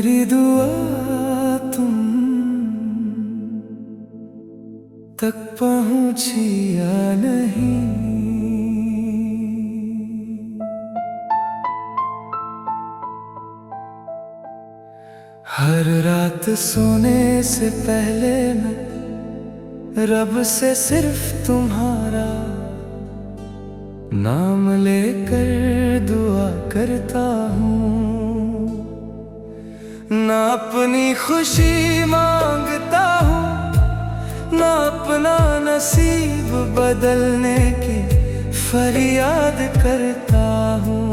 मेरी दुआ तुम तक पहुंची या नहीं। हर रात सोने से पहले मैं रब से सिर्फ तुम्हारा नाम लेकर दुआ करता हूँ। ना अपनी खुशी मांगता हूँ, ना अपना नसीब बदलने की फरियाद करता हूँ।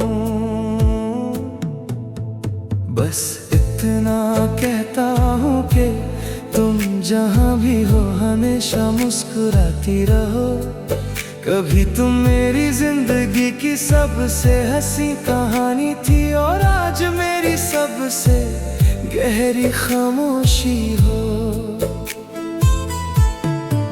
बस इतना कहता हूँ कि तुम जहाँ भी हो हमेशा मुस्कुराती रहो। कभी तुम मेरी जिंदगी की सबसे हंसी कहानी थी और आज मेरी सबसे गहरी खामोशी हो।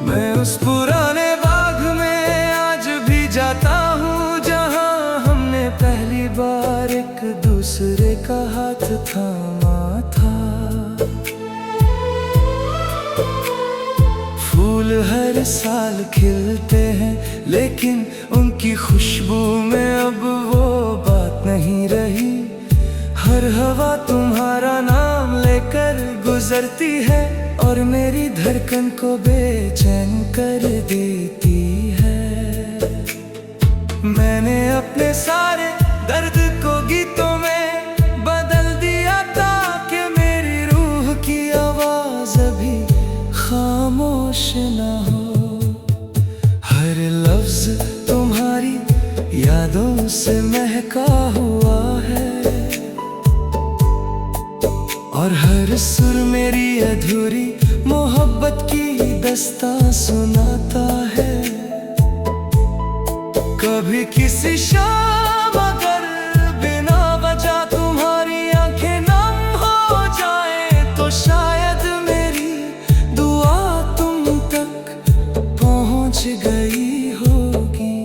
मैं उस पुराने बाग में आज भी जाता हूँ जहाँ हमने पहली बार एक दूसरे का हाथ थामा था। फूल हर साल खिलते हैं लेकिन उनकी खुशबू में अब वो बात नहीं रही। हर हवा तुम्हारा नाम लेकर गुजरती है और मेरी धड़कन को बेचैन कर देती है। मैंने अपने सारे दर्द को गीतों में बदल दिया ताकि मेरी रूह की आवाज अभी खामोश न हो। हर लफ्ज तुम्हारी यादों से महका हुआ है और हर सुर मेरी अधूरी मोहब्बत की दास्तां सुनाता है। कभी किसी शाम अगर बिना वजह तुम्हारी आंखें नम हो जाए तो शायद मेरी दुआ तुम तक पहुंच गई होगी।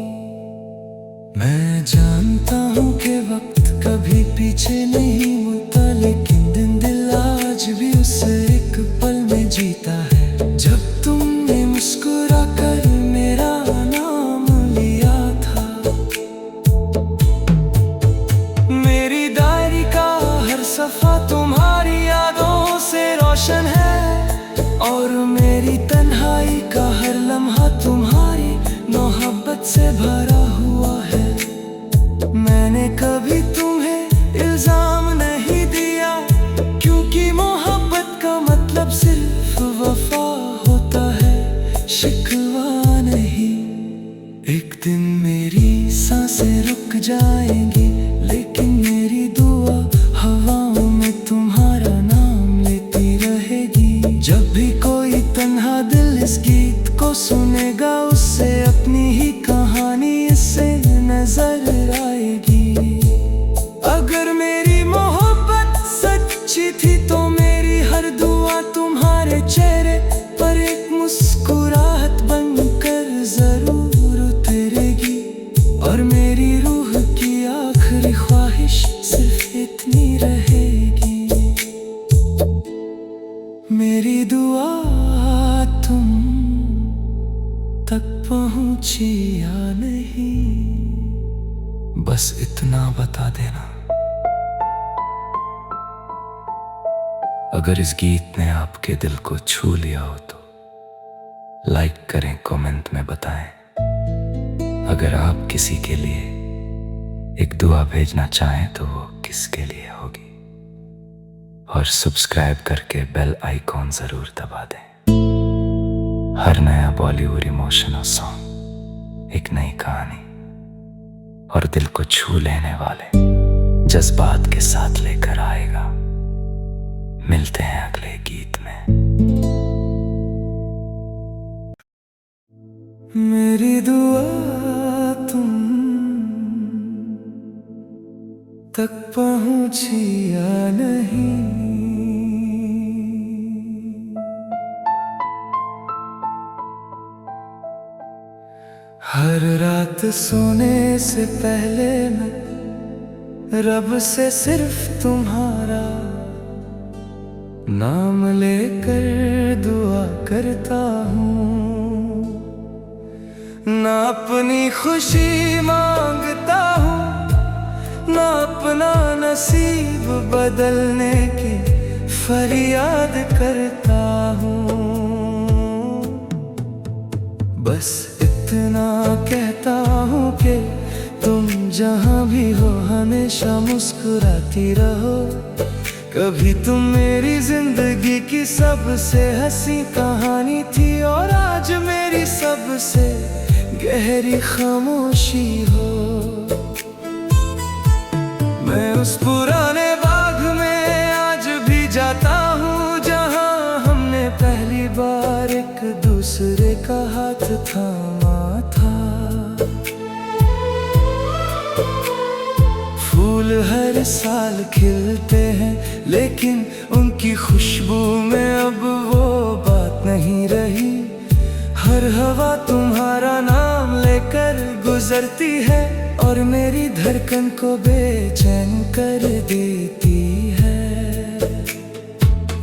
मैं जानता हूँ कि वक्त कभी पीछे नहीं मुड़ता, लेकिन दिल आज भी उस एक पल में जीता है जब तुमने मुस्कुरा कर मेरा नाम लिया था। मेरी डायरी का हर सफा तुम्हारी यादों से रोशन है और मेरी तन्हाई का हर लम्हा तुम्हारी मोहब्बत से भरा हुआ है। मैंने कभी तुम्हें इल्जाम नहीं दिया क्योंकि मोहब्बत का मतलब सिर्फ वफा होता है, शिकवा नहीं। एक दिन मेरी सांसें रुक जाएंगी लेकिन मेरी दुआ हवाओं में तुम्हारा नाम लेती रहेगी। जब भी कोई तन्हा दिल इस गीत को सुनेगा उससे अपनी ही कहानी इससे नजर आएगी। अगर मेरी मोहब्बत सच्ची थी तो मेरी हर दुआ तुम्हारे चेहरे पर एक मुस्कुराहट बनकर जरूर उतरेगी और मेरी रूह की आखिरी ख्वाहिश सिर्फ इतनी रहेगी। मेरी दुआ तुम तक पहुंची या नहीं, बस इतना बता देना। अगर इस गीत ने आपके दिल को छू लिया हो तो लाइक करें, कमेंट में बताएं। अगर आप किसी के लिए एक दुआ भेजना चाहें तो वो किसके लिए होगी, और सब्सक्राइब करके बेल आइकॉन जरूर दबा दें। हर नया बॉलीवुड इमोशनल सॉन्ग एक नई कहानी और दिल को छू लेने वाले जज्बात के साथ लेकर आएगा। मिलते हैं अगले गीत में। मेरी दुआ तुम तक पहुंची या नहीं। हर रात सोने से पहले मैं रब से सिर्फ तुम्हारा नाम लेकर दुआ करता हूँ, ना अपनी खुशी मांगता हूँ, ना अपना नसीब बदलने की फरियाद करता हूँ। बस इतना कहता हूँ कि तुम जहाँ भी हो हमेशा मुस्कुराती रहो। कभी तुम मेरी जिंदगी की सबसे हंसी कहानी थी और आज मेरी सबसे गहरी खामोशी हो। मैं उस पुराने बाग में आज भी जाता हूँ जहाँ हमने पहली बार एक दूसरे का हाथ थामा था। फूल हर साल खिलते हैं लेकिन उनकी खुशबू में अब वो बात नहीं रही। हर हवा तुम्हारा नाम लेकर गुजरती है और मेरी धड़कन को बेचैन कर देती है।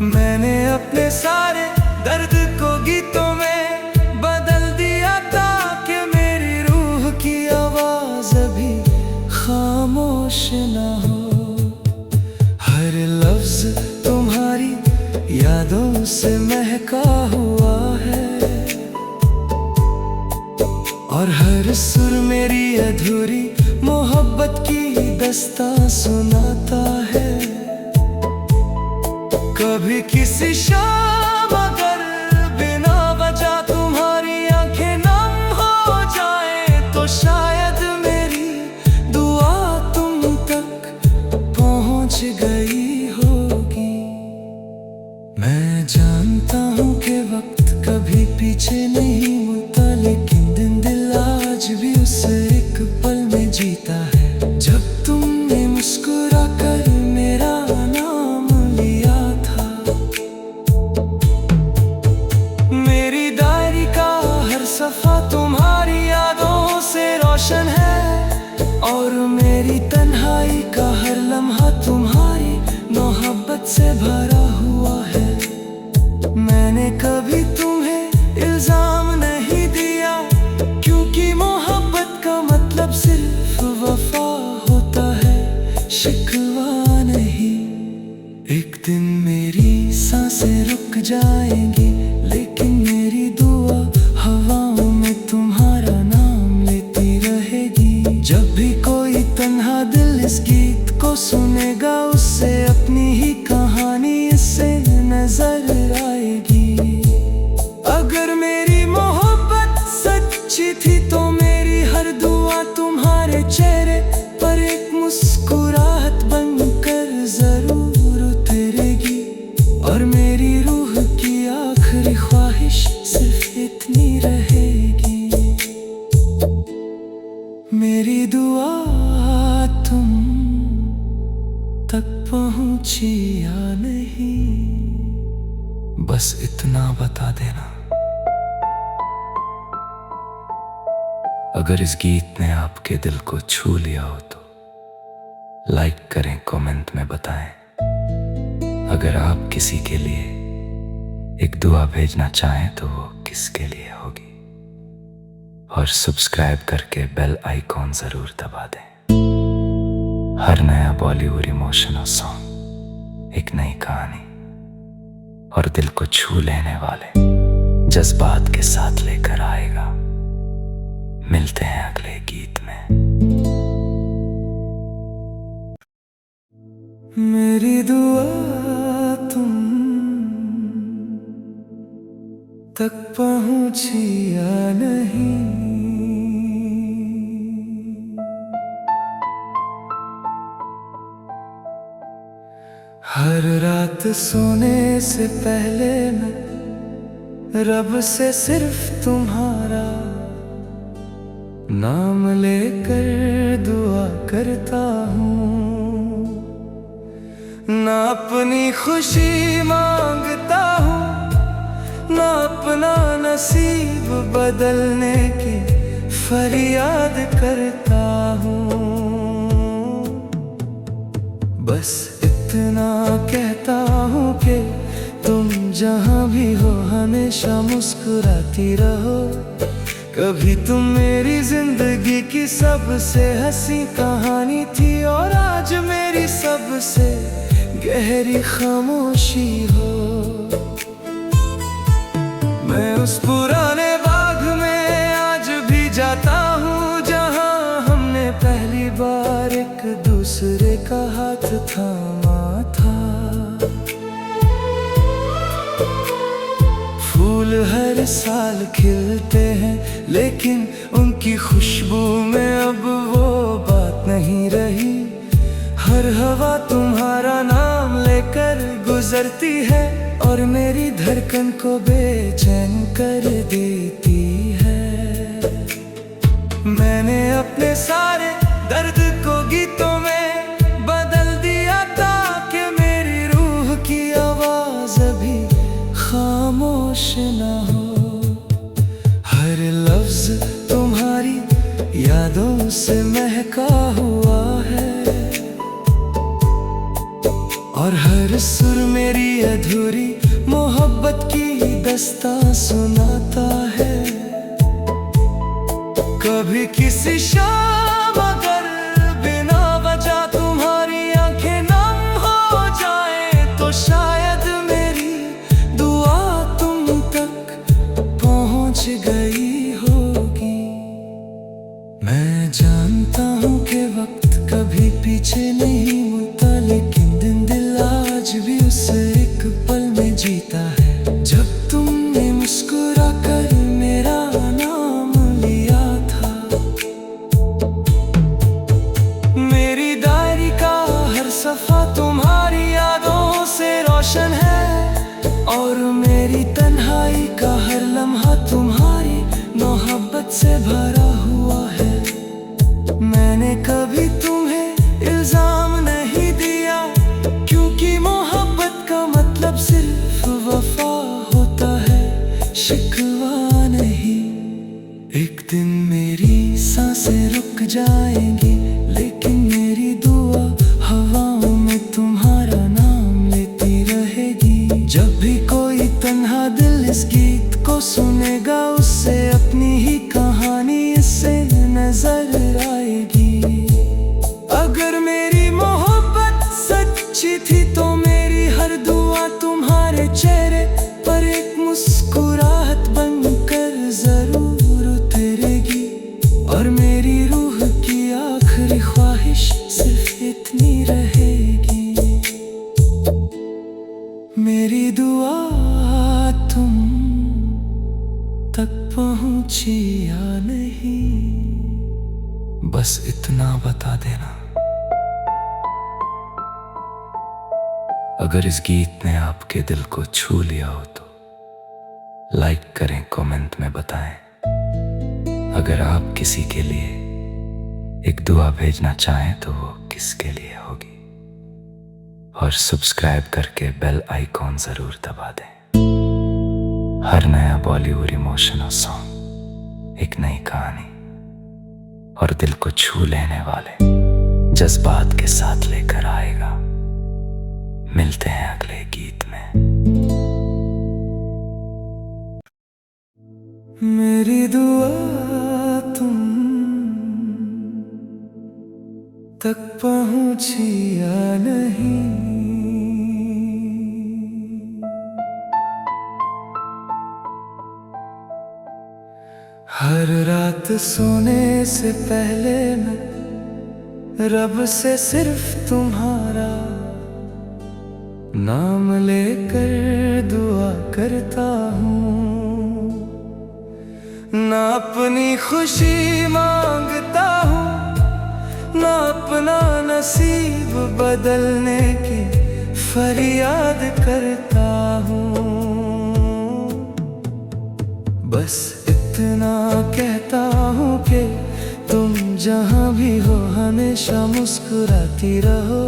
मैंने अपने सारे दर्द को गीतों में बदल दिया ताकि मेरी रूह की आवाज अभी खामोश ना हो। हर लफ्ज तुम्हारी यादों से महका हुआ है और हर सुर मेरी अधूरी मोहब्बत की दास्तां सुनाता है। कभी किसी शाम अगर बिना वजह तुम्हारी आंखें नम हो जाए तो शायद मेरी दुआ तुम तक पहुंच गई होगी। मैं जानता हूँ कि वक्त कभी पीछे नहीं मुड़ता, लेकिन दिल आज भी उस एक पल में जीता है जब तुमने मुस्कुरा कर मेरा नाम लिया था। मेरी डायरी का हर सफा तुम्हारी यादों से रोशन है और मेरी तन्हाई का हर लम्हा तुम्हारी मोहब्बत से भरा हुआ है। मैंने कभी तुम्हें इल्जाम नहीं दिया क्योंकि मोहब्बत का मतलब सिर्फ वफा होता है, शिकवा नहीं। एक दिन मेरी सांसें रुक जाएंगी लेकिन मेरी दुआ हवाओं में तुम्हारा नाम लेती रहेगी। जब भी कोई तन्हा दिल इस गीत को सुनेगा उससे अपनी ही कहानी इससे नजर आएगी। अगर मेरी मोहब्बत सच्ची थी तो मेरी हर दुआ तुम्हारे चेहरे पर एक मुस्कुराहट बनकर जरूर उतरेगी और मेरी रूह की आखिरी ख्वाहिश सिर्फ इतनी रहेगी। मेरी दुआ तुम तक पहुंची या नहीं, बस इतना बता देना। अगर इस गीत ने आपके दिल को छू लिया हो तो लाइक करें, कमेंट में बताएं। अगर आप किसी के लिए एक दुआ भेजना चाहें तो वो किसके लिए होगी, और सब्सक्राइब करके बेल आइकॉन जरूर दबा दें। हर नया बॉलीवुड इमोशनल सॉन्ग एक नई कहानी और दिल को छू लेने वाले जज्बात के साथ लेकर आएगा। मिलते हैं अगले गीत में। मेरी दुआ तुम तक पहुंची या नहीं, हर रात सोने से पहले मैं रब से सिर्फ तुम्हारा नाम लेकर दुआ करता हूँ। ना अपनी खुशी मांगता हूँ, ना अपना नसीब बदलने की फरियाद करता हूँ। बस इतना कहता हूँ कि तुम जहाँ भी हो हमेशा मुस्कुराती रहो। कभी तुम मेरी जिंदगी की सबसे हंसी कहानी थी और आज मेरी सबसे गहरी खामोशी हो। मैं उस पुराने बाग में आज भी जाता हूँ जहाँ हमने पहली बार एक दूसरे का हाथ थामा था। फूल हर साल खिलते हैं लेकिन उनकी खुशबू में अब वो बात नहीं रही। हर हवा तुम्हारा नाम लेकर गुजरती है और मेरी धड़कन को बेचैन कर देती है। मैंने अपने सारे दर्द को गीतों में बदल दिया ताकि मेरी रूह की आवाज अभी खामोश न हो। हर लफ्ज तुम्हारी यादों से महका हुआ है और हर सुर मेरी अधूरी मोहब्बत की दास्तां सुनाता है। कभी किसी शाम अगर बिना वजह तुम्हारी आंखें नम हो जाए तो शायद मेरी दुआ तुम तक पहुंच गई होगी। मैं जानता हूँ कि वक्त कभी पीछे नहीं मुड़ता लेकिन दिल आज भी उस एक पल में जीता है जब तुमने मुस्कुरा कर मेरा नाम लिया था। मेरी डायरी का हर सफा तुम्हारी यादों से रोशन है और मेरी तन्हाई का हर लम्हा तुम्हारी मोहब्बत से भरा हुआ है। मैंने कभी तुम्हें इल्जाम नहीं दिया क्योंकि मोहब्बत का मतलब सिर्फ वफा होता है, शिकवा नहीं। एक दिन मेरी सांसें रुक जाएंगी लेकिन मेरी दुआ हवाओं में तुम्हारा नाम लेती रहेगी। जब भी कोई तन्हा दिल इस गीत को सुनेगा उससे अपनी ही कहानी इससे नजर आएगी। अगर मेरी मोहब्बत सच्ची थी तो मेरी हर दुआ तुम्हारे चेहरे पर एक मुस्कुराहट बनकर जरूर उतरेगी और मेरी रूह की आखिरी ख्वाहिश सिर्फ इतनी रहेगी। मेरी दुआ तुम तक पहुंची या नहीं, बस इतना बता देना। अगर इस गीत ने आपके दिल को छू लिया हो तो लाइक करें, कमेंट में बताएं। अगर आप किसी के लिए एक दुआ भेजना चाहें तो वो किसके लिए होगी, और सब्सक्राइब करके बेल आइकॉन जरूर दबा दें। हर नया बॉलीवुड इमोशनल सॉन्ग एक नई कहानी और दिल को छू लेने वाले जज्बात के साथ लेकर आएगा। मिलते हैं अगले गीत में। मेरी दुआ तुम तक पहुंची या नहीं, हर रात सोने से पहले मैं रब से सिर्फ तुम्हारा नाम लेकर दुआ करता हूँ। ना अपनी खुशी मांगता हूँ ना अपना नसीब बदलने की फरियाद करता हूँ। बस इतना कहता हूँ कि तुम जहाँ भी हो हमेशा मुस्कुराती रहो।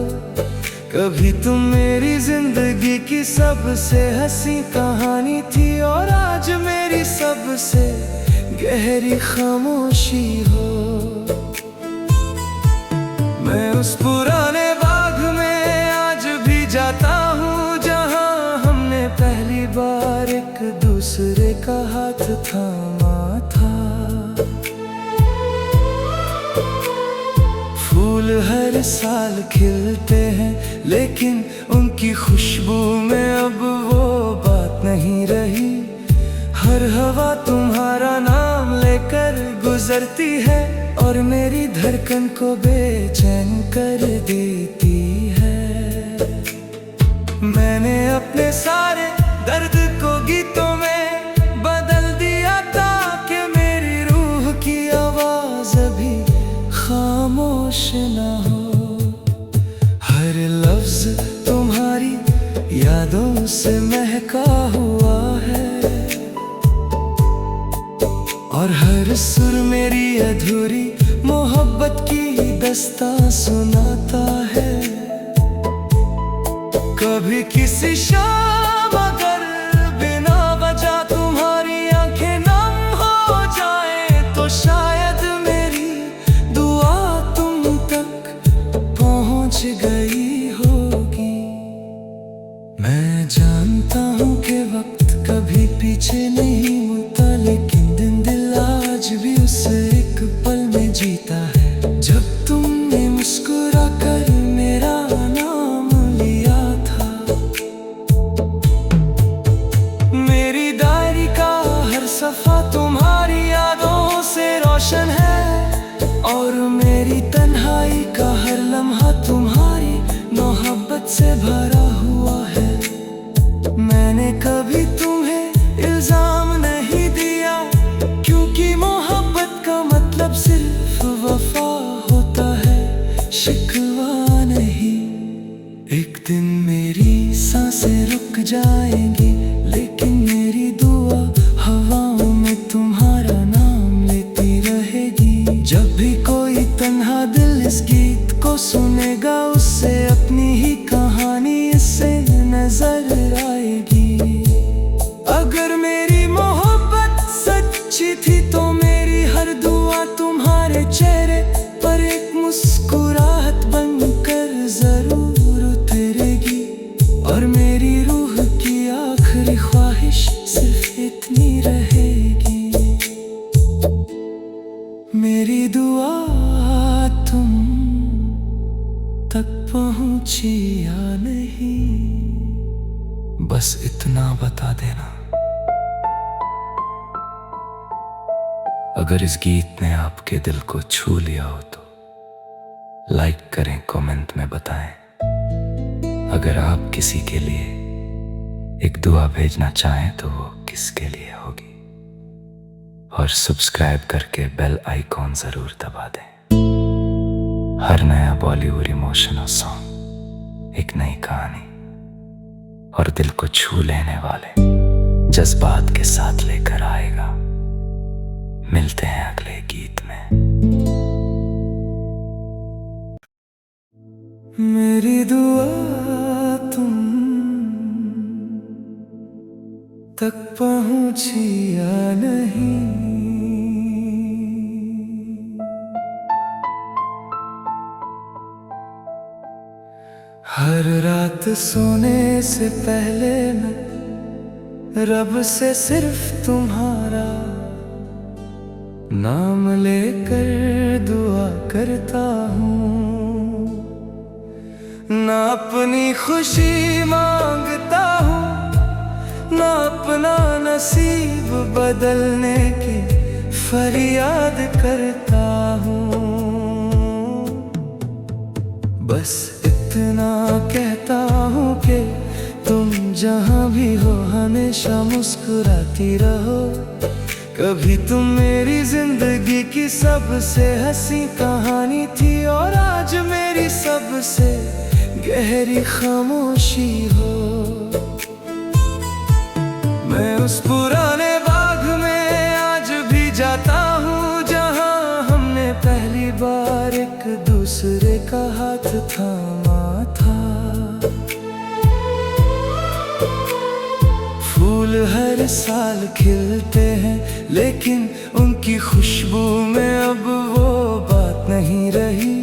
कभी तुम मेरी जिंदगी की सबसे हंसी कहानी थी और आज मेरी सबसे गहरी खामोशी हो। मैं उस पुराने बाग में आज भी जाता हूँ जहाँ हमने पहले थामा था। फूल हर साल खिलते हैं लेकिन उनकी खुशबू में अब वो बात नहीं रही। हर हवा तुम्हारा नाम लेकर गुजरती है और मेरी धड़कन को बेचैन कर देती है। मैंने अपने सारे दर्द को गीतों में बदल दिया ताकि मेरी रूह की आवाज अभी खामोश न हो। हर लफ्ज तुम्हारी यादों से महका हुआ है और हर सुर मेरी अधूरी मोहब्बत की दास्तां सुनाता है। कभी किसी शाम अगर बिना वजह तुम्हारी आंखें नम हो जाए तो शायद मेरी दुआ तुम तक पहुंच गई होगी। मैं जानता हूँ कि वक्त कभी पीछे नहीं मुड़ता, लेकिन दिल आज भी उस एक पल में जीता है जब तुमने मुस्कुरा कर मेरा नाम लिया था। मेरी डायरी का हर सफा तुम्हारी यादों से रोशन है और मेरी तन्हाई का हर लम्हा तुम्हारी मोहब्बत से भरा हुआ है। मैंने कभी तुम्हें इल्जाम नहीं दिया क्योंकि मोहब्बत का मतलब सिर्फ वफा होता है, शिकवा नहीं। एक दिन मेरी सांसें रुक जाएंगी लेकिन मेरी दुआ हवाओं में तुम्हारा नाम लेती रहेगी। जब भी कोई तन्हा दिल इस गीत को सुनेगा उससे अपनी ही कहानी इससे नजर आएगी। अगर मेरी मोहब्बत सच्ची थी तो मेरी हर दुआ तुम्हारे चेहरे पर एक मुस्कुराहट बनकर जरूर उतरेगी और मेरी रूह की आखिरी ख्वाहिश सिर्फ इतनी रहेगी। मेरी दुआ तुम तक पहुंची या नहीं, बस इतना बता देना। अगर इस गीत ने आपके दिल को छू लिया हो तो लाइक करें, कमेंट में बताएं। अगर आप किसी के लिए एक दुआ भेजना चाहें तो वो किसके लिए होगी, और सब्सक्राइब करके बेल आइकॉन जरूर दबा दें। हर नया बॉलीवुड इमोशनल सॉन्ग एक नई कहानी और दिल को छू लेने वाले जज्बात के साथ लेकर आएगा। मिलते हैं अगले गीत में। मेरी दुआ तुम तक पहुंची या नहीं, हर रात सोने से पहले मैं रब से सिर्फ तुम्हारा नाम लेकर दुआ करता हूँ। ना अपनी खुशी मांगता हूँ ना अपना नसीब बदलने की फरियाद करता हूँ। बस इतना कहता हूँ कि तुम जहाँ भी हो हमेशा मुस्कुराती रहो। कभी तुम मेरी जिंदगी की सबसे हंसी कहानी थी और आज मेरी सबसे गहरी खामोशी हो। मैं उस पुराने बाग में आज भी जाता हूँ जहाँ हमने पहली बार एक दूसरे का हाथ थामा था। फूल हर साल खिलते हैं लेकिन उनकी खुशबू में अब वो बात नहीं रही।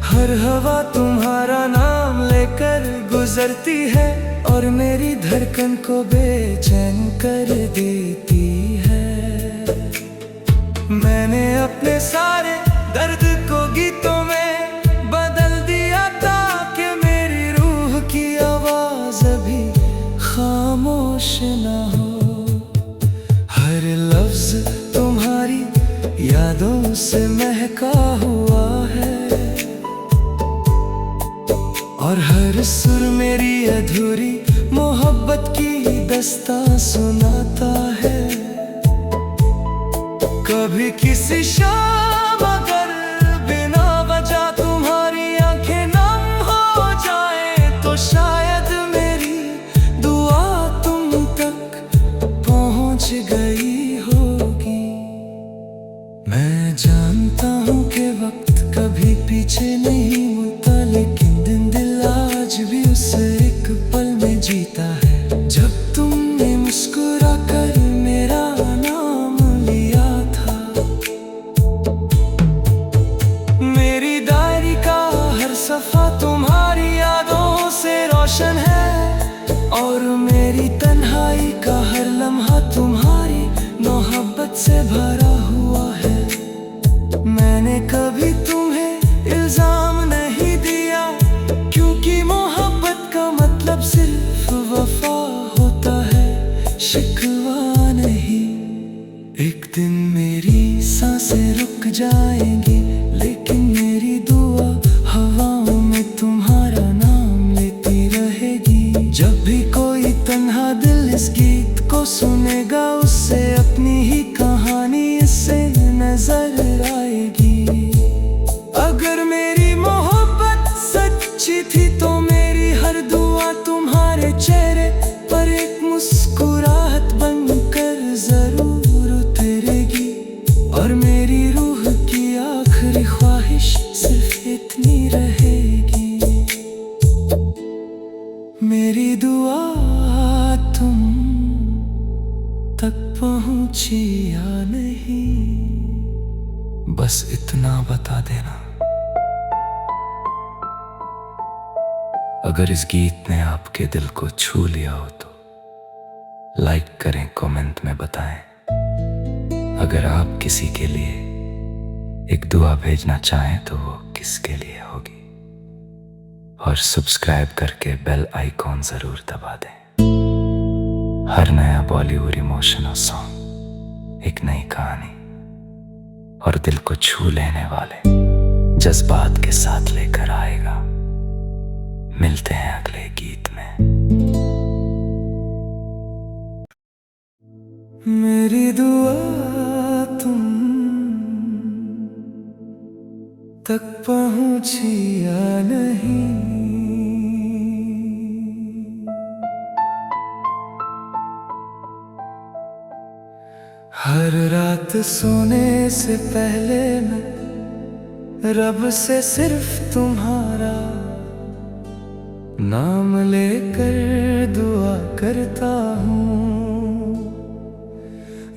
हर हवा तुम्हारा नाम लेकर गुजरती है और मेरी धड़कन को बेचैन कर देती है। मैंने अपने सारे दर्द को गीतों में बदल दिया ताकि मेरी रूह की आवाज अभी खामोश ना हो। हर लफ्ज तुम्हारी यादों से महका हुआ है और हर सुर मेरी अधूरी मोहब्बत की दास्तां सुनाता है। कभी किसी शाम अगर बिना वजह तुम्हारी आंखें नम हो जाए तो शायद मेरी दुआ तुम तक पहुंच गई होगी। मैं जानता हूँ कि वक्त कभी पीछे नहीं मुड़ता, लेकिन दिल आज भी उस एक पल में जीता है जब तुमने मुस्कुरा कर मेरा नाम लिया था। मेरी डायरी का हर सफा तुम्हारी यादों से रोशन है और मेरी तन्हाई का हर लम्हा तुम्हारी मोहब्बत से भरा हुआ है। मैंने कभी तुम्हें इल्जाम नहीं दिया, क्योंकि मोहब्बत का मतलब सिर्फ वफा होता है, शिकवा नहीं। एक दिन मेरी सांसें रुक जाएंगी, लेकिन मेरी दुआ हवाओं में तुम्हारा नाम लेती रहेगी। जब भी कोई तन्हा दिल इस गीत को सुनेगा, उससे अपनी ही कहानी इससे नजर आएगी। अगर मेरी मोहब्बत सच्ची थी तो मेरी हर दुआ तुम्हारे चेहरे पर एक मुस्कुराहट बनकर जरूर उतरेगी। और मेरी रूह की आखिरी ख्वाहिश सिर्फ इतनी रहेगी, मेरी दुआ तुम तक पहुंची या नहीं। बस इतना बता देना, अगर इस गीत ने आपके दिल को छू लिया हो तो लाइक करें, कमेंट में बताएं। अगर आप किसी के लिए एक दुआ भेजना चाहें तो वो किसके लिए होगी, और सब्सक्राइब करके बेल आइकॉन जरूर दबा दें। हर नया बॉलीवुड इमोशनल सॉन्ग एक नई कहानी और दिल को छू लेने वाले जज्बात के साथ लेकर आएगा। मिलते हैं अगले गीत में। मेरी दुआ तुम तक पहुंची या नहीं। हर रात सोने से पहले मैं रब से सिर्फ तुम्हारा नाम लेकर दुआ करता हूँ।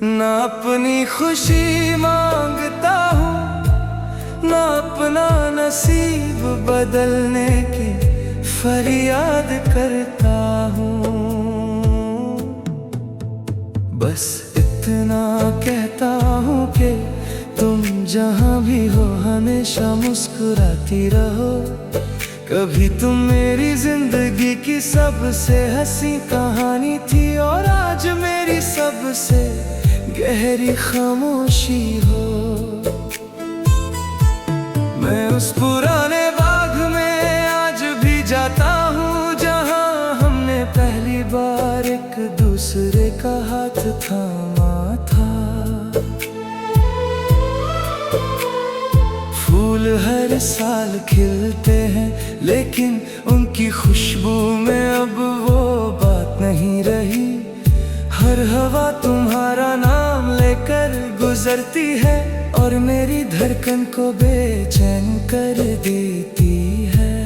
ना अपनी खुशी मांगता हूँ, ना अपना नसीब बदलने की फरियाद करता हूँ। बस इतना कहता हूँ कि तुम जहाँ भी हो हमेशा मुस्कुराती रहो। कभी तुम मेरी जिंदगी की सबसे हंसी कहानी थी, और आज मेरी सबसे गहरी खामोशी हो। मैं उस पुराने बाग में आज भी जाता हूँ, जहाँ हमने पहली बार एक दूसरे का हाथ थामा था। फूल हर साल खिलते हैं, लेकिन उनकी खुशबू में अब वो बात नहीं रही। हर हवा तुम्हारा नाम लेकर गुजरती है, और मेरी धड़कन को बेचैन कर देती है।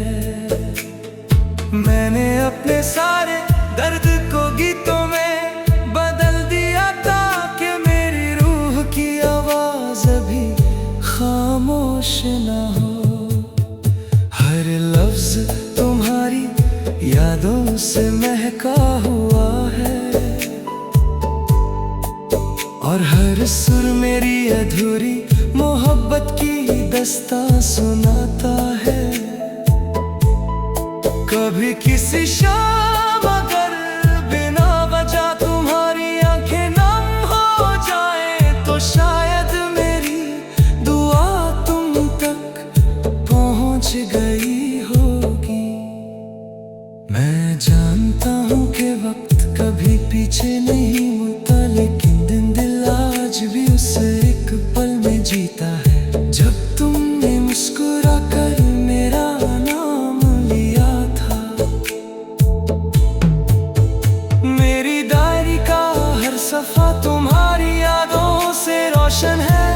मैंने अपने सारे दर्द को गीतों में बदल दिया ताकि मेरी रूह की आवाज अभी खामोश ना हो। हर लफ्ज तुम्हारी यादों से महका हुआ है, और हर सुर मेरी अधूरी मोहब्बत की दास्तां सुनाता है। कभी किसी शाम अगर बिना वजह तुम्हारी आंखें नम हो जाए तो शायद मेरी दुआ तुम तक पहुंच गई होगी। मैं जानता हूँ कि वक्त कभी पीछे नहीं मुड़ता, लेकिन दिल आज भी उस एक पल में जीता है जब तुमने मुस्कुरा कर मेरा नाम लिया था। मेरी डायरी का हर सफा तुम्हारी यादों से रोशन है,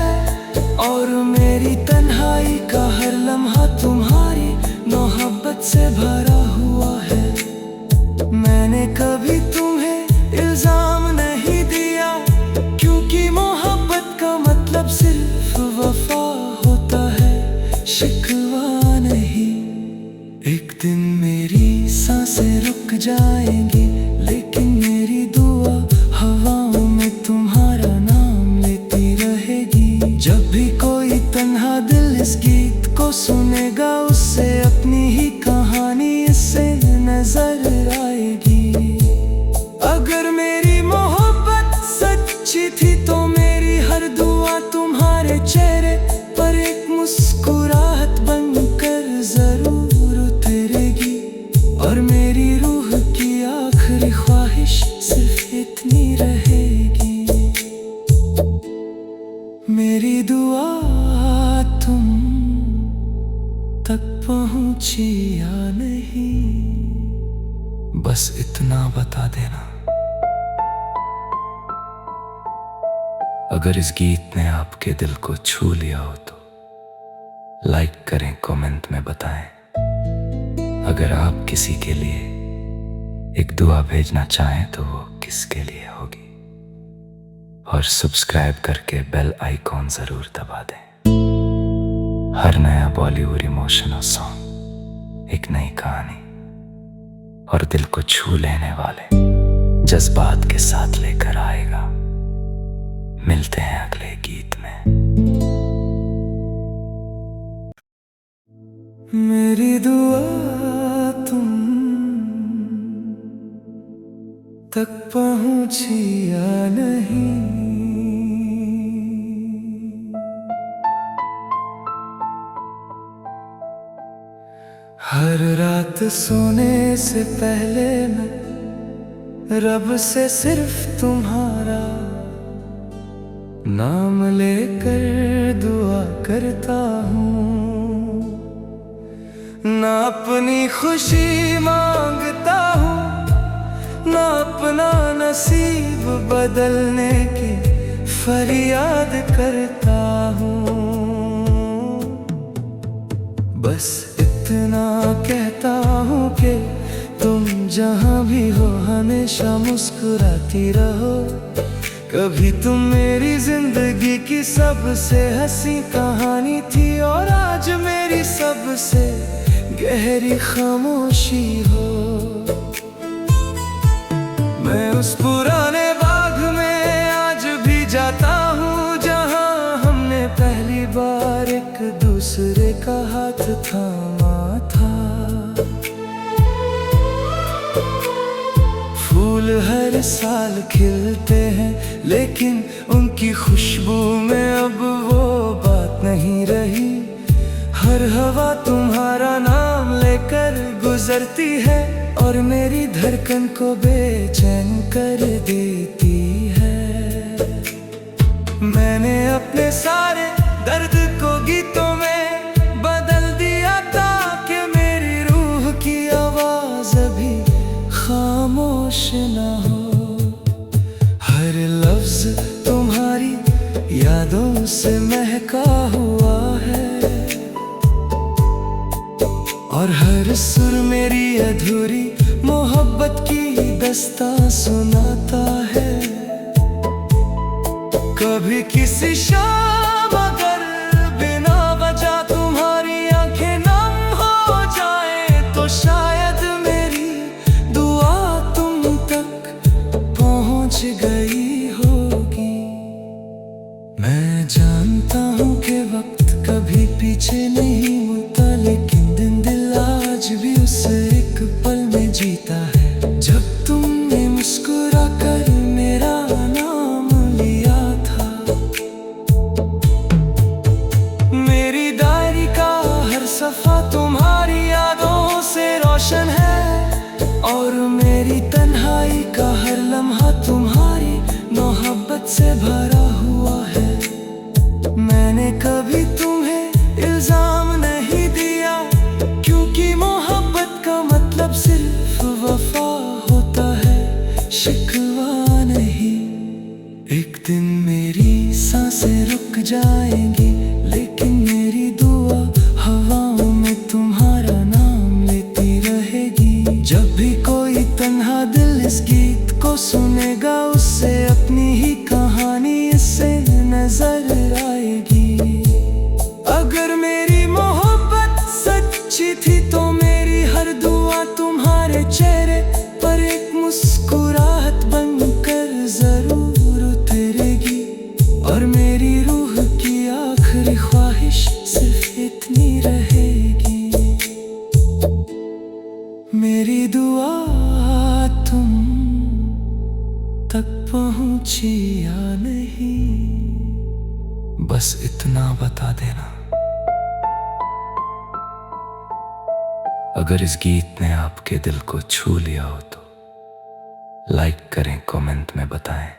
और मेरी तन्हाई का हर लम्हा तुम्हारी मोहब्बत से भरा हुआ है। मैंने कभी तुम्हें इल्जाम नहीं दिया, क्योंकि मोहब्बत का मतलब सिर्फ वफा होता है, शिकवा नहीं। एक दिन मेरी सांसें रुक जाएंगी, लेकिन मेरी दुआ हवाओं में तुम्हारा नाम लेती रहेगी। जब भी कोई तन्हा दिल इस गीत को सुनेगा, उससे अपनी ही कहानी इससे नजर आएगी। अगर मेरी मोहब्बत सच्ची थी तो मेरी हर दुआ तुम्हारे चेहरे पर एक मुस्कुराहट बनकर जरूर उतरेगी। और मेरी रूह की आखिरी ख्वाहिश सिर्फ इतनी रहेगी, मेरी दुआ तुम तक पहुंची या नहीं। बस इतना बता देना, अगर इस गीत ने आपके दिल को छू लिया हो तो लाइक करें, कमेंट में बताएं। अगर आप किसी के लिए एक दुआ भेजना चाहें तो वो किसके लिए होगी, और सब्सक्राइब करके बेल आइकॉन जरूर दबा दें। हर नया बॉलीवुड इमोशनल सॉन्ग एक नई कहानी और दिल को छू लेने वाले जज्बात के साथ लेकर आएगा। मिलते हैं अगले गीत में। मेरी दुआ तुम तक पहुंची या नहीं। हर रात सोने से पहले मैं रब से सिर्फ तुम्हारा नाम लेकर दुआ करता हूँ। ना अपनी खुशी मांगता हूँ, ना अपना नसीब बदलने की फरियाद करता हूँ। बस इतना कहता हूँ कि तुम जहाँ भी हो हमेशा मुस्कुराती रहो। कभी तुम मेरी जिंदगी की सबसे हंसी कहानी थी, और आज मेरी सबसे गहरी खामोशी हो। मैं उस पुराने बाग में आज भी जाता हूँ, जहाँ हमने पहली बार एक दूसरे का हाथ थामा था। फूल हर साल खिलते हैं, लेकिन उनकी खुशबू में अब वो बात नहीं रही। हर हवा तुम्हारा नाम लेकर गुजरती है, और मेरी धड़कन को बेचैन कर देती है। मैंने अपने सारे दर्द को गीतों में बदल दिया, ताकि मेरी रूह की आवाज अभी खामोश न हो। हर लफ्ज तुम्हारी यादों से महका हुआ है, और हर सुर मेरी अधूरी मोहब्बत की दास्तां सुनाता है। कभी किसी शाम अगर बिना वजह तुम्हारी आंखें नम हो जाए तो शायद मेरी दुआ तुम तक पहुंच गई होगी। मैं जानता हूँ कि से भरा हुआ है। मैंने कभी तुम्हें इल्जाम नहीं दिया, क्योंकि मोहब्बत का मतलब सिर्फ वफा होता है, शिकवा नहीं। एक दिन मेरी सांसें रुक जाएंगी, लेकिन मेरी दुआ हवाओं में तुम्हारा नाम लेती रहेगी। जब भी कोई तन्हा दिल इस गीत को सुनेगा, उससे अपनी ही कहानी इससे नजर आएगी। अगर मेरी मोहब्बत सच्ची थी तो मेरी हर दुआ तुम्हारे चेहरे पर एक मुस्कुराहट बनकर जरूर उतरेगी। और मेरी रूह की आखिरी ख्वाहिश सिर्फ इतनी रहेगी, मेरी दुआ तुम तक पहुंची या नहीं। बस इतना बता देना। अगर इस गीत ने आपके दिल को छू लिया हो तो लाइक करें, कमेंट में बताएं।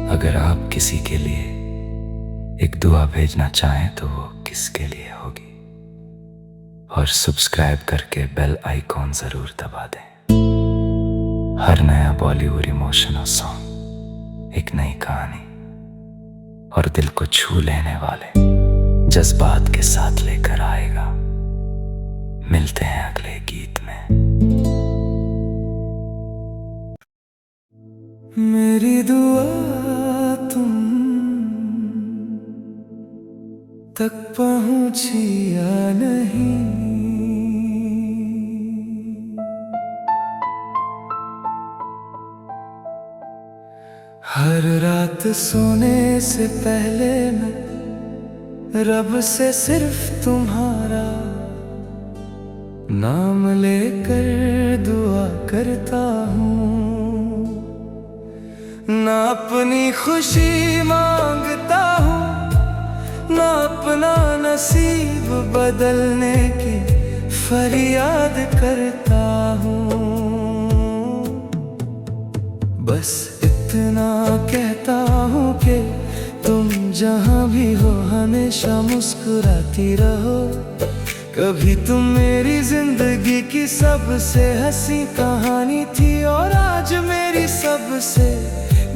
अगर आप किसी के लिए एक दुआ भेजना चाहें तो वो किसके लिए होगी? और सब्सक्राइब करके बेल आइकॉन जरूर दबा दें। हर नया बॉलीवुड इमोशनल सॉन्ग एक नई कहानी और दिल को छू लेने वाले जज्बात के साथ लेकर आएगा। मिलते हैं अगले गीत में। मेरी दुआ तुम तक पहुंची या नहीं। हर रात सोने से पहले मैं रब से सिर्फ तुम्हारा नाम लेकर दुआ करता हूँ। ना अपनी खुशी मांगता हूँ, ना अपना नसीब बदलने की फरियाद करता हूँ। बस इतना कहता हूँ कि तुम जहाँ भी हो हमेशा मुस्कुराती रहो। कभी तुम मेरी जिंदगी की सबसे हंसी कहानी थी, और आज मेरी सबसे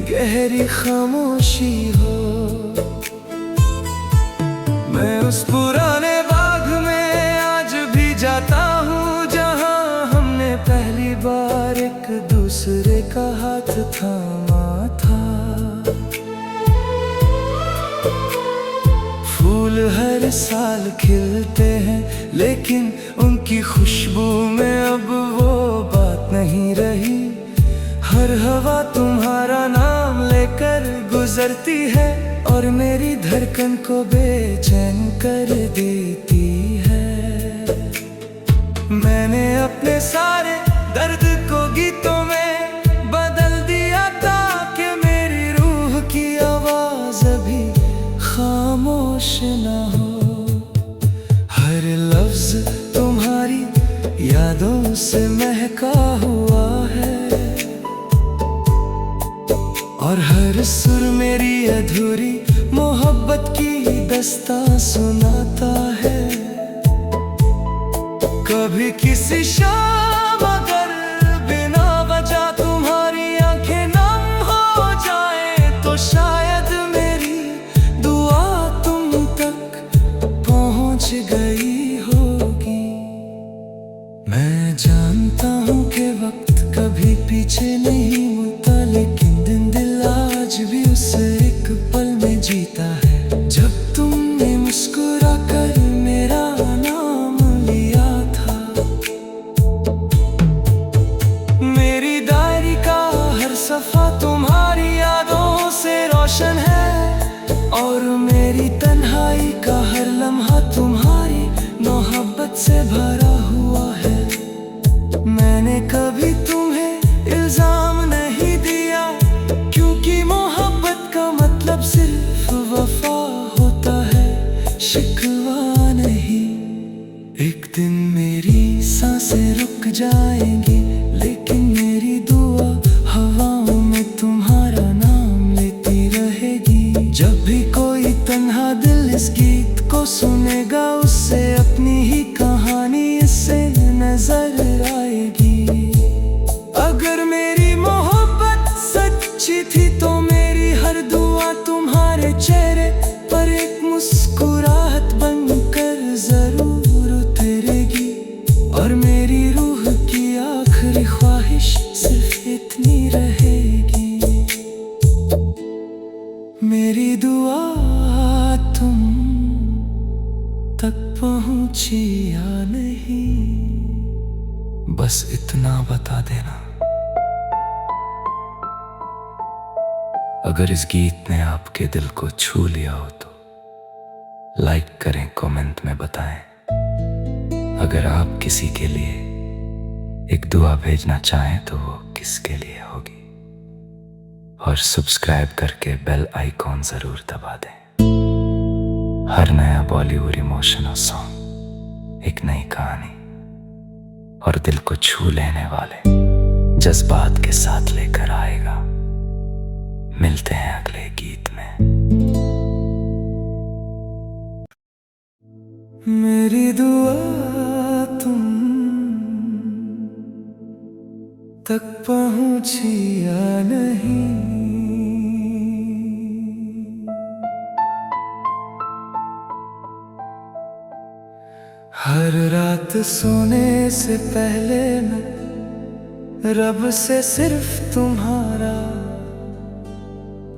गहरी खामोशी हो। मैं उस पुराने बाग में आज भी जाता हूँ, जहाँ हमने पहली बार एक दूसरे का हाथ थामा था। फूल हर साल खिलते हैं, लेकिन उनकी खुशबू में अब वो बात नहीं रही। हर हवा तुम्हारा नाम लेकर गुजरती है, और मेरी धड़कन को बेचैन कर देती है। मैंने अपने सारे दर्द को गीतों में बदल दिया, ताकि मेरी रूह की आवाज अभी खामोश न हो। हर लफ्ज तुम्हारी यादों से महका हुआ है, और हर सुर मेरी अधूरी मोहब्बत की दास्तां सुनाता है। कभी किसी शाम अगर बिना वजह तुम्हारी आंखें नम हो जाए, तो शायद मेरी दुआ तुम तक पहुंच गई होगी। मैं जानता हूँ कि वक्त कभी पीछे नहीं मुड़ता, लेकिन दिल आज भी उस एक पल में जीता है, जब तुमने मुस्कुरा कर मेरा नाम लिया था। मेरी डायरी का हर सफा तुम्हारी यादों से रोशन है, और मेरी तन्हाई का हर लम्हा तुम्हारी मोहब्बत से भरा हुआ है। मैंने कभी तुम्हें इल्जाम नहीं दिया, क्योंकि मोहब्बत का मतलब सिर्फ वफा होता है, शिकवा नहीं। एक दिन मेरी सांसें रुक जाएंगी, लेकिन मेरी दुआ हवाओं में तुम्हारा नाम लेती ख्वाहिश सिर्फ इतनी रहेगी, मेरी दुआ तुम तक पहुंची या नहीं, बस इतना बता देना। अगर इस गीत ने आपके दिल को छू लिया हो तो लाइक करें, कमेंट में बताएं। अगर आप किसी के लिए एक दुआ भेजना चाहें तो वो किसके लिए होगी, और सब्सक्राइब करके बेल आइकॉन जरूर दबा दें। हर नया बॉलीवुड इमोशनल सॉन्ग एक नई कहानी और दिल को छू लेने वाले जज्बात के साथ लेकर आएगा। मिलते हैं अगले गीत में। मेरी दुआ तुम तक पहुंची या नहीं, हर रात सोने से पहले मैं रब से सिर्फ तुम्हारा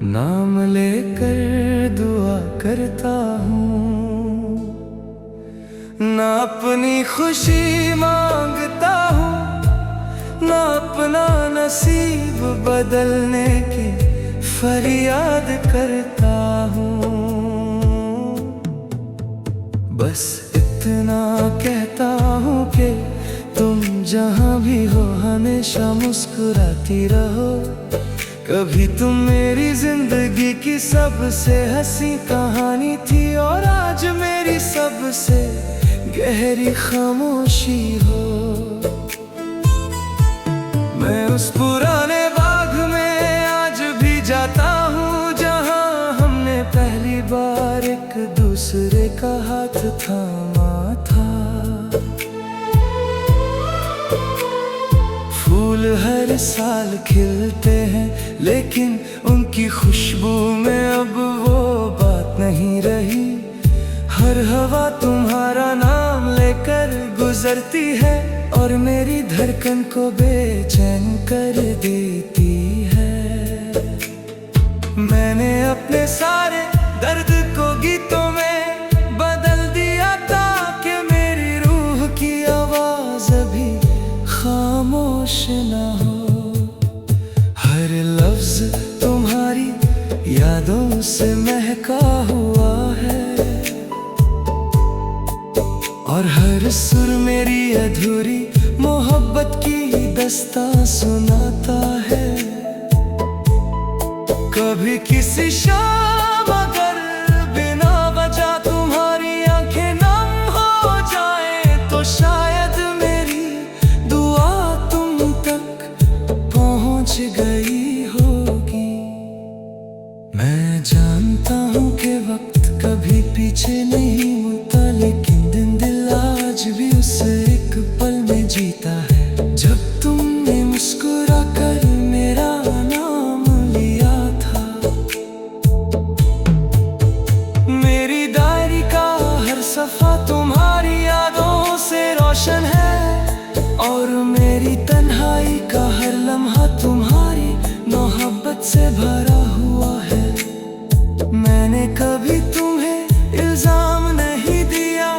नाम लेकर दुआ करता हूँ, ना अपनी खुशी मांगता हूँ, ना अपना नसीब बदलने की फरियाद करता हूँ, बस इतना कहता हूँ कि तुम जहाँ भी हो हमेशा मुस्कुराती रहो। कभी तुम मेरी जिंदगी की सबसे हंसी कहानी थी और आज मेरी सबसे गहरी खामोशी हो। मैं उस पुराने बाग में आज भी जाता हूँ जहाँ हमने पहली बार एक दूसरे का हाथ थामा था। फूल हर साल खिलते हैं लेकिन उनकी खुशबू में अब वो बात नहीं रही। हर हवा तुम्हारा नाम लेकर गुजरती है और मेरी धड़कन को बेचैन कर देती है। मैंने अपने सारे दर्द को गीतों में बदल दिया ताकि मेरी रूह की आवाज अभी खामोश न हो। हर लफ्ज तुम्हारी यादों से महका हुआ है और हर सुर मेरी अधूरी मोहब्बत की दास्तां सुनाता है। कभी किसी शाम अगर बिना वजह तुम्हारी आंखें नम हो जाए तो शायद मेरी दुआ तुम तक पहुंच गई होगी। मैं जानता हूँ कि वक्त कभी पीछे नहीं मुड़ता, लेकिन दिन दिल आज भी उस एक पल में जीता है जब तुमने मुस्कुरा कर मेरा नाम लिया था। मेरी डायरी का हर सफा तुम्हारी यादों से रोशन है और मेरी तन्हाई का हर लम्हा तुम्हारी मोहब्बत से भरा हुआ है। मैंने कभी तुम्हें इल्जाम नहीं दिया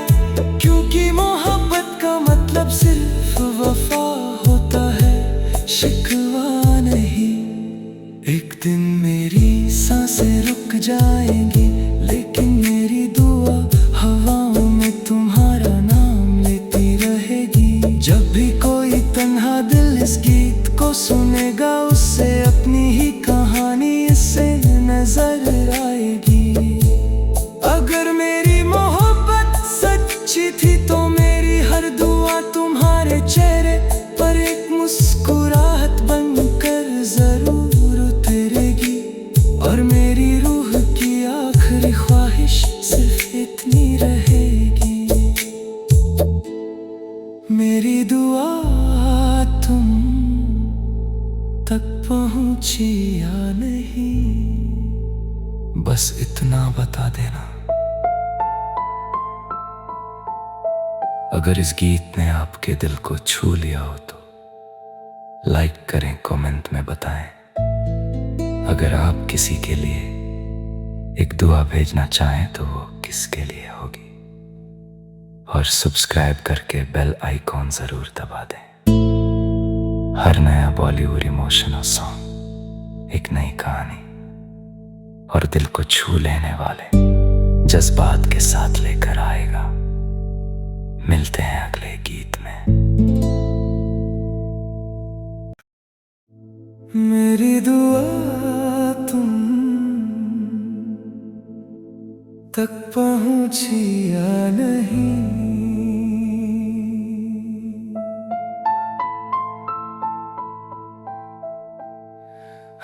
क्योंकि मोहब्बत का मतलब सिर्फ वफा होता है, शिकवा नहीं। एक दिन मेरी सांसें रुक जाएंगी लेकिन मेरी दुआ हवाओं में तुम्हारा नाम लेती रहेगी। जब भी कोई तन्हा दिल इस गीत को सुनेगा उससे अपनी ही कहानी इससे नजर आएगी। अगर मेरी मोहब्बत सच्ची थी तो मेरी हर दुआ तुम्हारे चेहरे पर एक मुस्कुराहट बनकर जरूर उतरेगी और मेरी रूह की आखिरी ख्वाहिश सिर्फ इतनी रहेगी, मेरी दुआ तुम तक पहुंची या नहीं, बस इतना बता देना। अगर इस गीत ने आपके दिल को छू लिया हो तो लाइक करें, कमेंट में बताएं। अगर आप किसी के लिए एक दुआ भेजना चाहें तो वो किसके लिए होगी। और सब्सक्राइब करके बेल आइकॉन जरूर दबा दें। हर नया बॉलीवुड इमोशनल सॉन्ग एक नई कहानी और दिल को छू लेने वाले जज्बात के साथ लेकर आएगा। मिलते हैं अगले गीत में। मेरी दुआ तुम तक पहुंची या नहीं,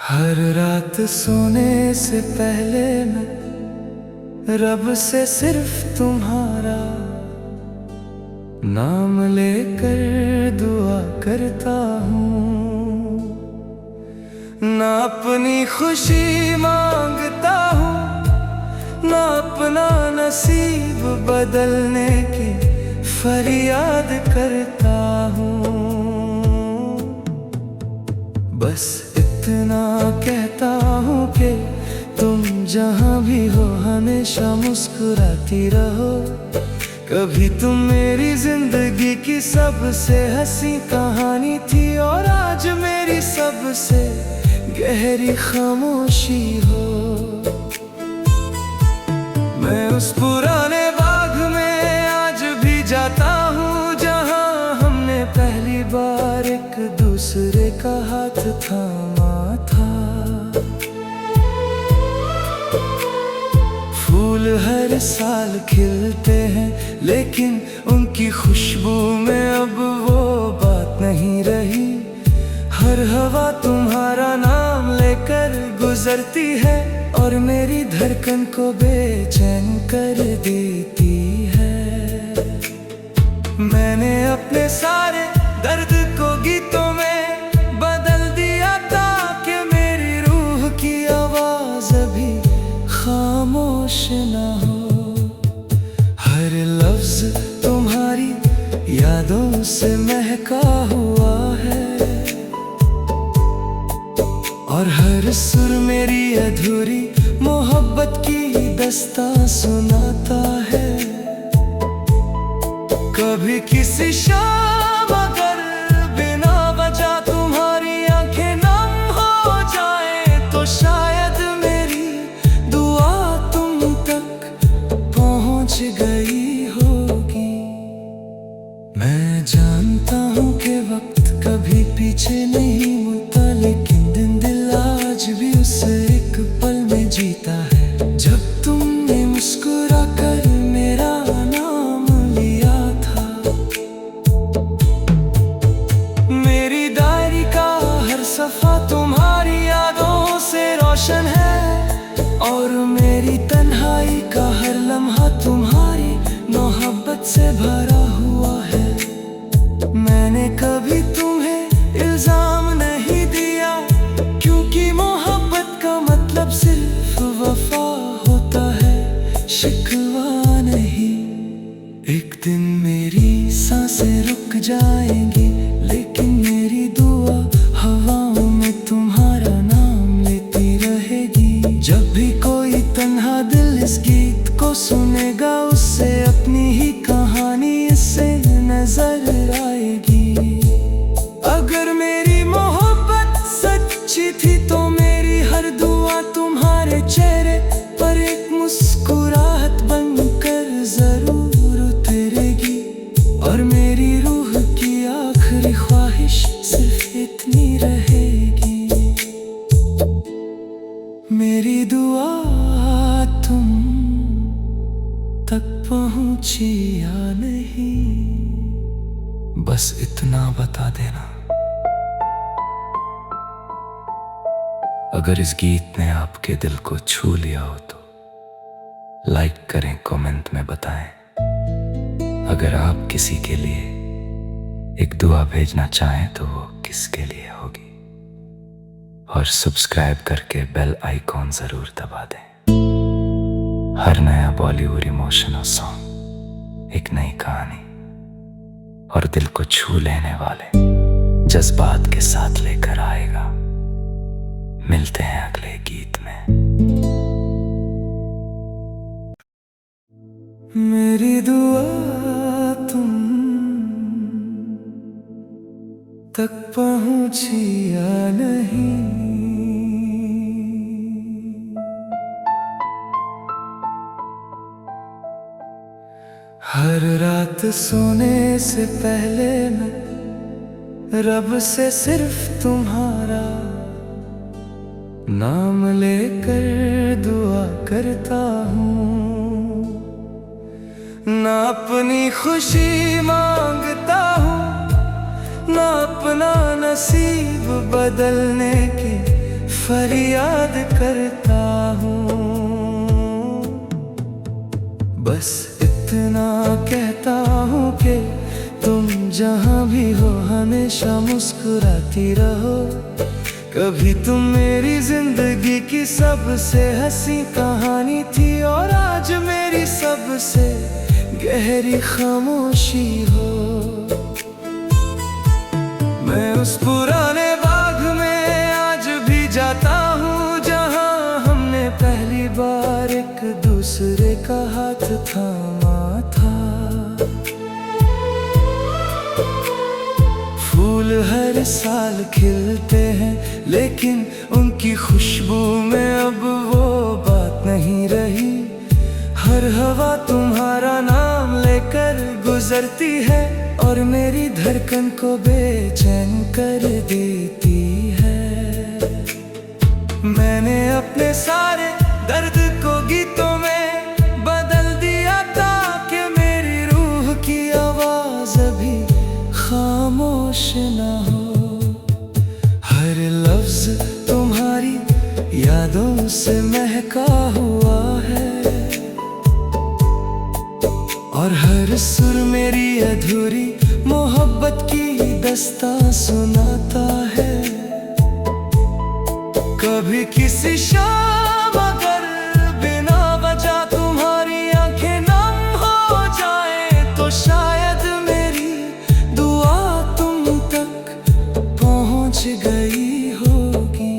हर रात सोने से पहले मैं रब से सिर्फ तुम्हारा नाम लेकर दुआ करता हूँ। ना अपनी खुशी मांगता हूँ, ना अपना नसीब बदलने की फरियाद करता हूँ। बस इतना कहता हूँ कि तुम जहाँ भी हो हमेशा मुस्कुराती रहो। कभी तुम मेरी जिंदगी की सबसे हंसी कहानी थी और आज मेरी सबसे गहरी खामोशी हो। मैं उस पुराने बाग में आज भी जाता हूँ जहाँ हमने पहली बार एक दूसरे का हाथ थामा था। फूल हर साल खिलते हैं लेकिन उनकी खुशबू में अब वो बात नहीं रही। हर हवा तुम्हारा नाम लेकर गुजरती है और मेरी धड़कन को बेचैन कर देती है। मैंने अपने सारे दर्द को गीतों में बदल दिया ताकि मेरी रूह की आवाज अभी खामोश न हो। हर लफ्ज तुम्हारी यादों से महका हुआ है और हर सुर मेरी अधूरी मोहब्बत की दास्तां सुनाता है। कभी किसी शाम अगर बिना वजह तुम्हारी आंखें नम हो जाए तो शायद मेरी दुआ तुम तक पहुंच गई होगी। मैं जानता हूँ कि वक्त कभी पीछे नहीं मुड़ता, लेकिन दिल आज भी उस एक पल में जीता है जब तुमने मुस्कुरा कर मेरा नाम लिया था। मेरी डायरी का हर सफा तुम्हारी यादों से रोशन है और मेरी तन्हाई का हर लम्हा तुम्हारी मोहब्बत से भरा हुआ है। मैंने कभी तुम्हें इल्जाम नहीं दिया क्योंकि मोहब्बत का मतलब सिर्फ वफा होता है, शिकवा नहीं। एक दिन मेरी सांसें रुक जाएंगी लेकिन मेरी दुआ हवाओं में तुम्हारा नाम लेती रहेगी। जब भी कोई तन्हा दिल इस गीत को सुनेगा उससे अपनी ही कहानी इससे नजर आएगी। अगर मेरी मोहब्बत सच्ची थी तो मेरी हर दुआ तुम्हारे चेहरे पर एक मुस्कुराहट बनकर जरूर उतरेगी और मेरी रूह की आखिरी ख्वाहिश सिर्फ इतनी रहेगी। मेरी दुआ तुम तक पहुंची या नहीं, बस इतना बता देना। अगर इस गीत ने आपके दिल को छू लिया हो तो लाइक करें, कमेंट में बताएं। अगर आप किसी के लिए एक दुआ भेजना चाहें तो वो किसके लिए होगी। और सब्सक्राइब करके बेल आइकॉन जरूर दबा दें। हर नया बॉलीवुड इमोशनल सॉन्ग एक नई कहानी और दिल को छू लेने वाले जज्बात के साथ लेकर आएगा। मिलते हैं अगले गीत में। मेरी दुआ तुम तक पहुंची या नहीं, हर रात सोने से पहले मैं रब से सिर्फ तुम्हारा नाम लेकर दुआ करता हूँ। ना अपनी खुशी मांगता हूँ, ना अपना नसीब बदलने की फरियाद करता हूँ। बस इतना कहता हूँ कि तुम जहाँ भी हो हमेशा मुस्कुराती रहो। कभी तुम मेरी जिंदगी की सबसे हंसी कहानी थी और आज मेरी सबसे गहरी खामोशी हो। मैं उस पुराने बाग में आज भी जाता हूँ जहाँ हमने पहली बार एक दूसरे का हाथ थामा था। फूल हर साल खिलते हैं लेकिन उनकी खुशबू में अब वो बात नहीं रही। हर हवा तुम्हारा नाम लेकर गुजरती है और मेरी धड़कन को बेचैन कर देती है। मैंने अपने सारे दर्द को गीतों में बदल दिया ताकि मेरी रूह की आवाज अभी खामोश न हो। हर लफ्ज तुम्हारी यादों से महका हुआ है और हर सुर मेरी अधूरी मोहब्बत की दास्तां सुनाता है। कभी किसी शाम अगर बिना वजह तुम्हारी आंखें नम हो जाए तो शायद मेरी दुआ तुम तक पहुंच गई होगी।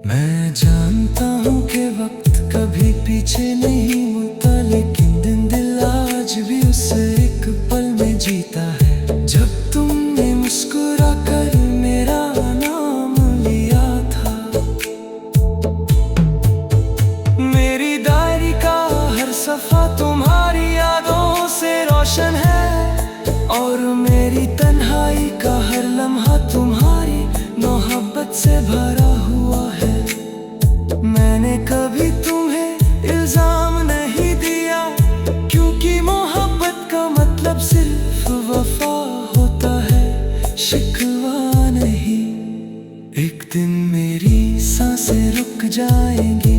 मैं जानता हूँ कि वक्त कभी पीछे नहीं मुड़ता, लेकिन दिल आज भी उस एक पल में जीता है जब तुमने मुस्कुरा कर मेरा नाम लिया था। मेरी डायरी का हर सफा तुम्हारी यादों से रोशन है और मेरी तन्हाई का हर लम्हा तुम्हारी मोहब्बत से भरा हुआ है। मैंने कभी तुम्हें इल्जाम नहीं दिया क्योंकि मोहब्बत का मतलब सिर्फ वफा होता है, शिकवा नहीं। एक दिन मेरी सांसें रुक जाएंगी